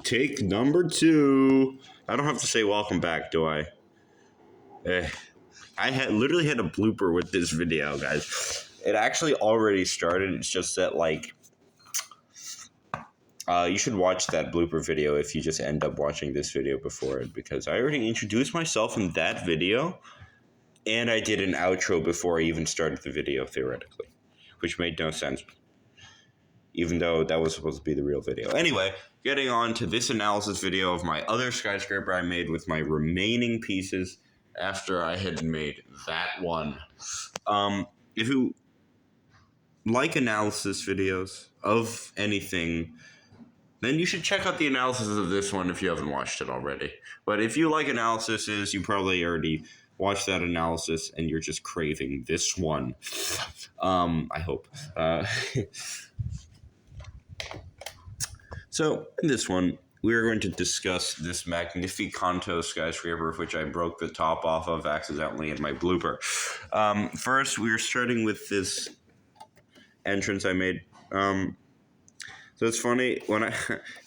Take number 2. I don't have to say welcome back, do I? I literally had a blooper with this video, guys. It actually already started. It's just that, you should watch that blooper video if you just end up watching this video before it, because I already introduced myself in that video, and I did an outro before I even started the video, theoretically, which made no sense, even though that was supposed to be the real video. Anyway, getting on to this analysis video of my other skyscraper I made with my remaining pieces after I had made that one. If you like analysis videos of anything, then you should check out the analysis of this one if you haven't watched it already. But if you like analyses, you probably already watched that analysis and you're just craving this one. I hope. So, in this one, we are going to discuss this Magnificanto skyscraper, which I broke the top off of accidentally in my blooper. First, we are starting with this entrance I made. So it's funny, when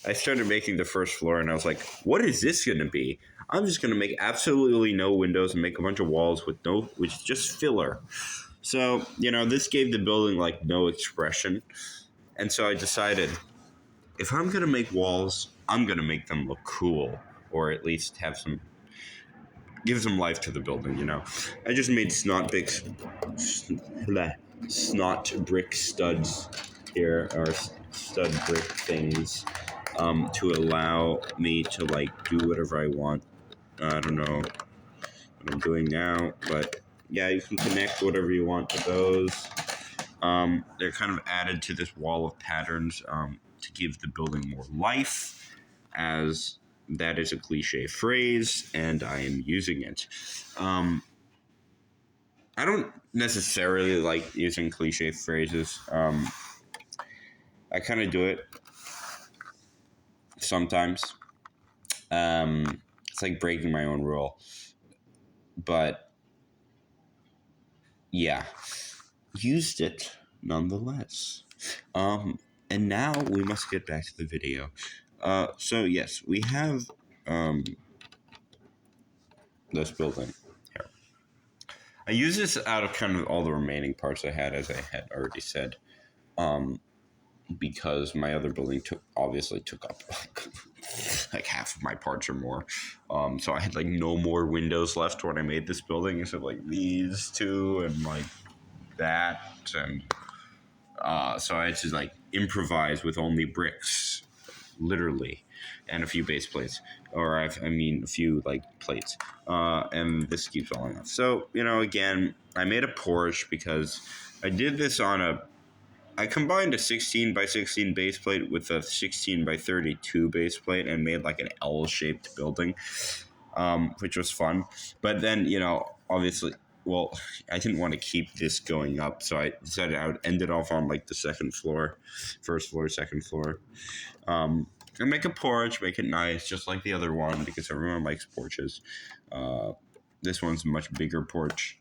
I started making the first floor, and I was like, what is this going to be? I'm just going to make absolutely no windows and make a bunch of walls with just filler. So, this gave the building, no expression. And so I decided, if I'm going to make walls, I'm going to make them look cool, or at least give some life to the building, I just made snot brick studs here, or stud brick things, to allow me to, do whatever I want. I don't know what I'm doing now, but yeah, you can connect whatever you want to those. They're kind of added to this wall of patterns, to give the building more life, as that is a cliche phrase, and I am using it. I don't necessarily like using cliche phrases. I kind of do it sometimes. It's like breaking my own rule. But, yeah, used it nonetheless. And now we must get back to the video. So yes, we have this building here. I use this out of kind of all the remaining parts I had, as I had already said, because my other building obviously took up like half of my parts or more. So I had no more windows left when I made this building, except these two and that, and so I had to improvise with only bricks, literally, and a few base plates, or a few plates, and this keeps falling off. So again, I made a porch because I did this I combined a 16 by 16 base plate with a 16 by 32 base plate and made an L-shaped building, which was fun. But then, obviously, well, I didn't want to keep this going up, so I decided I would end it off on the second floor, first floor, second floor. And make a porch, make it nice, just like the other one, because everyone likes porches. This one's a much bigger porch.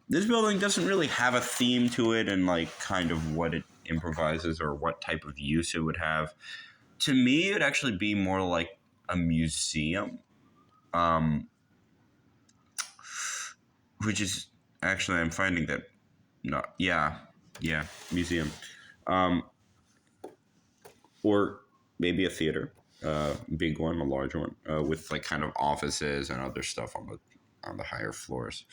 This building doesn't really have a theme to it, and kind of what it improvises or what type of use it would have. To me, it would actually be more like a museum, which is actually, I'm finding that museum, or maybe a theater, big one, a large one, with kind of offices and other stuff on the higher floors.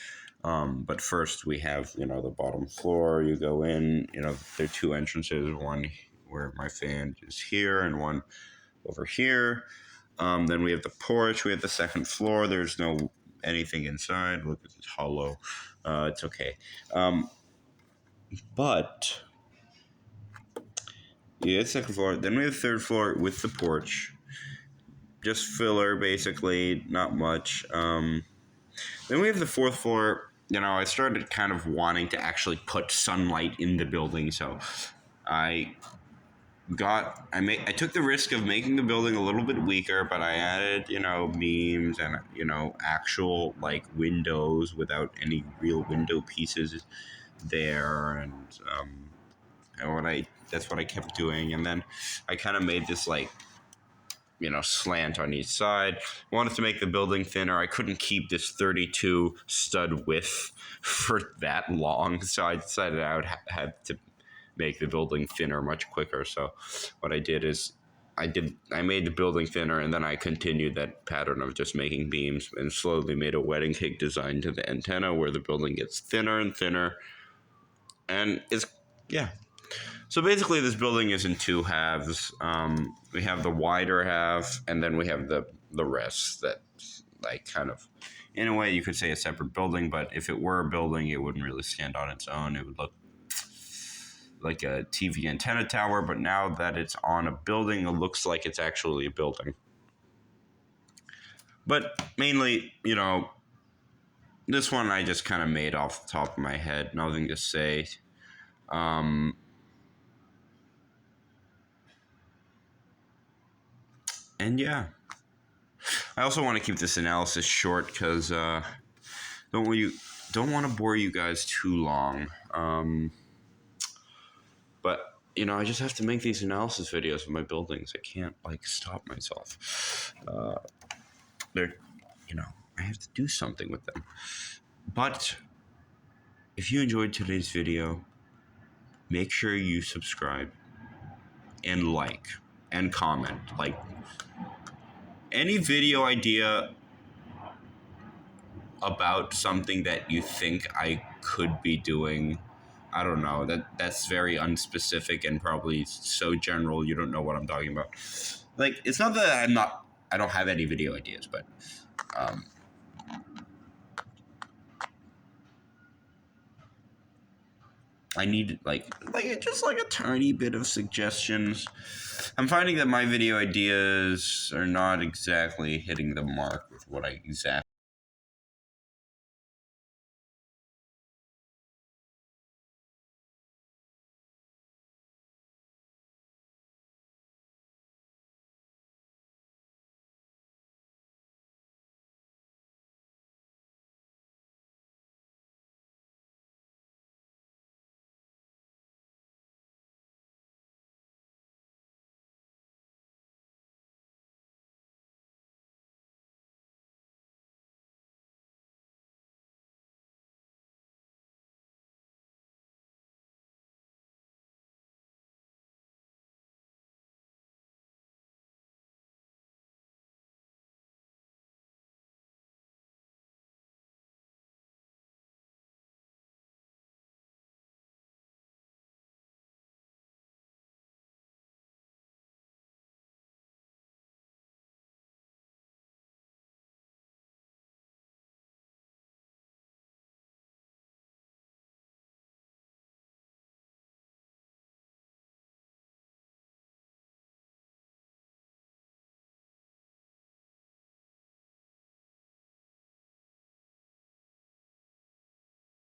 But first we have, the bottom floor. You go in, there are two entrances, one where my fan is here and one over here. Then we have the porch. We have the second floor. There's no anything inside. Look, it's hollow. It's okay. But yeah, second floor. Then we have the third floor with the porch. Just filler, basically, not much. Then we have the fourth floor. I started kind of wanting to actually put sunlight in the building, so I took the risk of making the building a little bit weaker, but I added, beams and, actual windows without any real window pieces there, and that's what I kept doing. And then I kind of made this slant on each side. Wanted to make the building thinner. I couldn't keep this 32 stud width for that long, so I decided I would have to make the building thinner much quicker. So what I did is I made the building thinner, and then I continued that pattern of just making beams and slowly made a wedding cake design to the antenna where the building gets thinner and thinner. And so basically this building is in two halves. We have the wider half, and then we have the rest that, like, kind of, in a way you could say a separate building, but if it were a building, it wouldn't really stand on its own. It would look like a TV antenna tower, but now that it's on a building, it looks like it's actually a building. But mainly, this one I just kind of made off the top of my head. Nothing to say. And yeah. I also want to keep this analysis short because don't want to bore you guys too long. But I just have to make these analysis videos of my buildings. I can't stop myself. I have to do something with them. But if you enjoyed today's video, make sure you subscribe and like and comment. Any video idea about something that you think I could be doing, I don't know, that's very unspecific and probably so general you don't know what I'm talking about. It's not that I don't have any video ideas, but I need just a tiny bit of suggestions. I'm finding that my video ideas are not exactly hitting the mark with what I exactly